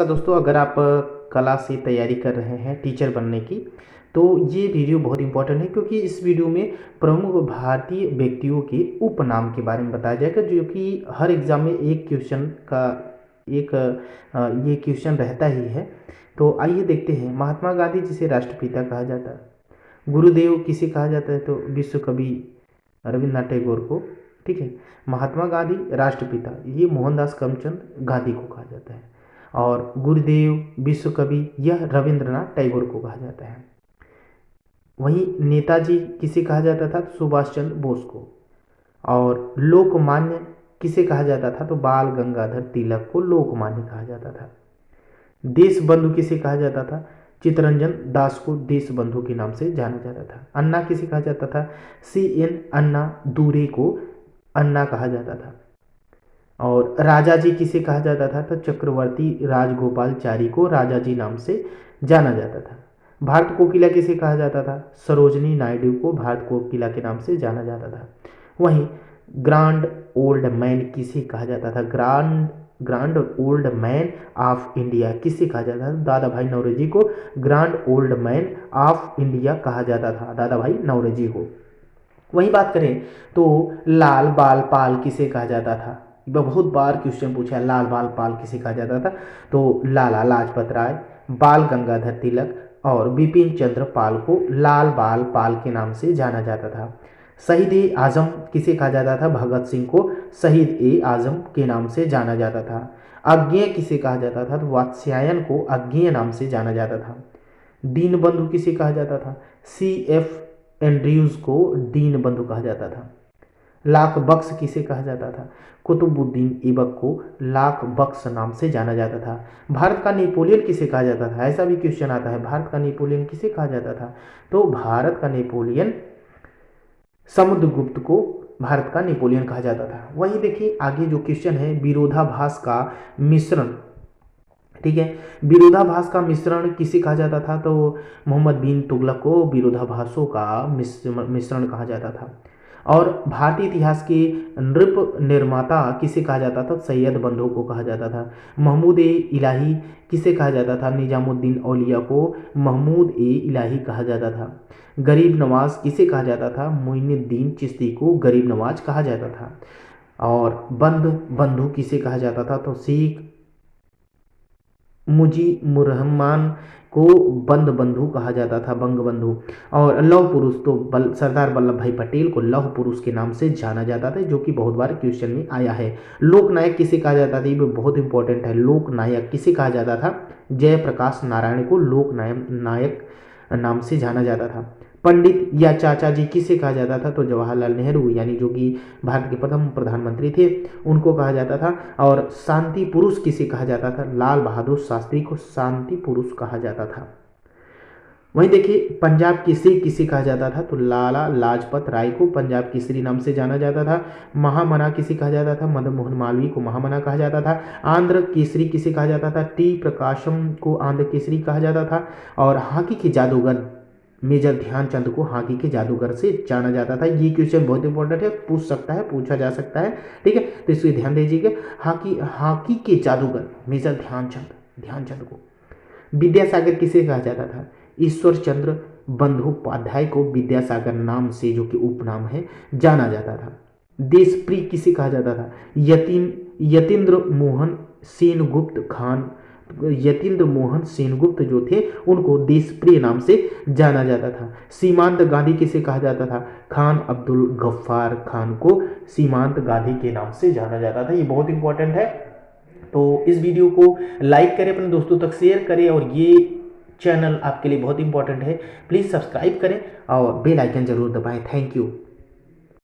दोस्तों, अगर आप कला से तैयारी कर रहे हैं टीचर बनने की, तो ये वीडियो बहुत इंपॉर्टेंट है क्योंकि इस वीडियो में प्रमुख भारतीय व्यक्तियों के उपनाम के बारे में बताया जाएगा, जो कि हर एग्जाम में एक क्वेश्चन का एक ये क्वेश्चन रहता ही है। तो आइए देखते हैं। महात्मा गांधी जिसे राष्ट्रपिता कहा जाता है। गुरुदेव किसे कहा जाता है? तो विश्व कवि रविन्द्रनाथ टैगोर को। ठीक है। महात्मा गांधी राष्ट्रपिता, ये मोहनदास करमचंद गांधी को कहा जाता है। और गुरुदेव विश्व कवि यह रविंद्रनाथ टैगोर को कहा जाता है। वहीं नेताजी किसे कहा जाता था? सुभाष चंद्र बोस को। और लोकमान्य किसे कहा जाता था? तो बाल गंगाधर तिलक को लोकमान्य कहा जाता था। देश बंधु किसे कहा जाता था? चित्तरंजन दास को देश बंधु के नाम से जाना जाता था। अन्ना किसे कहा जाता था? CN अन्ना दुरे को अन्ना कहा जाता था। और राजा जी किसे कहा जाता था? तो चक्रवर्ती राजगोपालचारी को राजा जी नाम से जाना जाता था। भारत कोकिला किसे कहा जाता था? सरोजनी नायडू को भारत कोकिला के नाम से जाना जाता था। वहीं ग्रांड ओल्ड मैन किसे कहा जाता था? Grand old man of India किसे कहा जाता था? दादा भाई नौरोजी को grand old man of India कहा जाता था, दादा भाई नौरोजी को। वहीं बात करें तो लाल बाल पाल किसे कहा जाता था? बहुत बार क्वेश्चन पूछा है, लाल बाल पाल किसे कहा जाता था? तो लाला लाजपत राय, बाल गंगाधर तिलक और बिपिन चंद्र पाल को लाल बाल पाल के नाम से जाना जाता था। शहीद ए आजम किसे कहा जाता था? भगत सिंह को शहीद ए आजम के नाम से जाना जाता था। अज्ञेय किसे कहा जाता था? तो वात्स्यायन को अज्ञेय नाम से जाना जाता था। दीनबंधु किसे कहा जाता था? CF एंड्रयूज को दीन बंधु कहा जाता था। लाख बख्श किसे कहा जाता था? कुतुबुद्दीन ऐबक को लाख बख्श नाम से जाना जाता था। भारत का नेपोलियन किसे कहा जाता था? ऐसा भी क्वेश्चन आता है, भारत का नेपोलियन किसे कहा जाता था? तो भारत का नेपोलियन समुद्रगुप्त को भारत का नेपोलियन कहा जाता था। वहीं देखिए आगे जो क्वेश्चन है, विरोधाभास का मिश्रण। ठीक है, विरोधाभास का मिश्रण किसे कहा जाता था? तो मोहम्मद बिन तुगलक को विरोधाभासों का मिश्रण कहा जाता था। और भारतीय इतिहास के नृप निर्माता किसे कहा जाता था? सैयद बंधु को कहा जाता था। महमूद ए इलाही किसे कहा जाता था? निजामुद्दीन औलिया को महमूद ए इलाही कहा जाता था। गरीब नवाज किसे कहा जाता था? मोइनुद्दीन चिश्ती को गरीब नवाज कहा जाता था। और बंधु किसे कहा जाता था? तो शेख मुजीबुर्रहमान को बंद बंधु कहा जाता था, बंग बंधु। और लौह पुरुष तो सरदार वल्लभ भाई पटेल को लौह पुरुष के नाम से जाना जाता था, जो कि बहुत बार क्वेश्चन में आया है। लोकनायक किसे कहा जाता था? ये बहुत इंपॉर्टेंट है। लोकनायक किसे कहा जाता था? जयप्रकाश नारायण को लोकनायक नाम से जाना जाता था। पंडित या चाचा जी किसे कहा जाता था? तो जवाहरलाल नेहरू, यानी जो कि भारत के प्रथम प्रधानमंत्री थे, उनको कहा जाता था। और शांति पुरुष किसे कहा जाता था? लाल बहादुर शास्त्री को शांति पुरुष कहा जाता था। वहीं देखिए पंजाब केसरी किसे कहा जाता था? तो लाला लाजपत राय को पंजाब केसरी नाम से जाना जाता था। महामना किसे कहा जाता था? मदन मोहन मालवीय को महामना कहा जाता था। आंध्र केसरी किसे कहा जाता था? T प्रकाशम को आंध्र केसरी कहा जाता था। और हॉकी के जादूगर मेजर ध्यानचंद को हॉकी के जादूगर से जाना जाता था। ये क्वेश्चन बहुत इंपॉर्टेंट है, पूछ सकता है, पूछा जा सकता है। ठीक है, तो इसको ध्यान दीजिएगा। हॉकी के जादूगर मेजर ध्यानचंद को। विद्यासागर किसे कहा जाता था? ईश्वर चंद्र बंदोपाध्याय को विद्यासागर नाम से, जो कि उपनाम है, जाना जाता था। देशप्रिय किसे कहा जाता था? यतीन्द्र मोहन सेनगुप्त जो थे, उनको देशप्रिय नाम से जाना जाता था। सीमांत गांधी किसे कहा जाता था? खान अब्दुल गफ्फार खान को सीमांत गांधी के नाम से जाना जाता था। ये बहुत इंपॉर्टेंट है। तो इस वीडियो को लाइक करें, अपने दोस्तों तक शेयर करें, और ये चैनल आपके लिए बहुत इंपॉर्टेंट है। प्लीज़ सब्सक्राइब करें और बेल आइकन जरूर दबाएं। Thank you.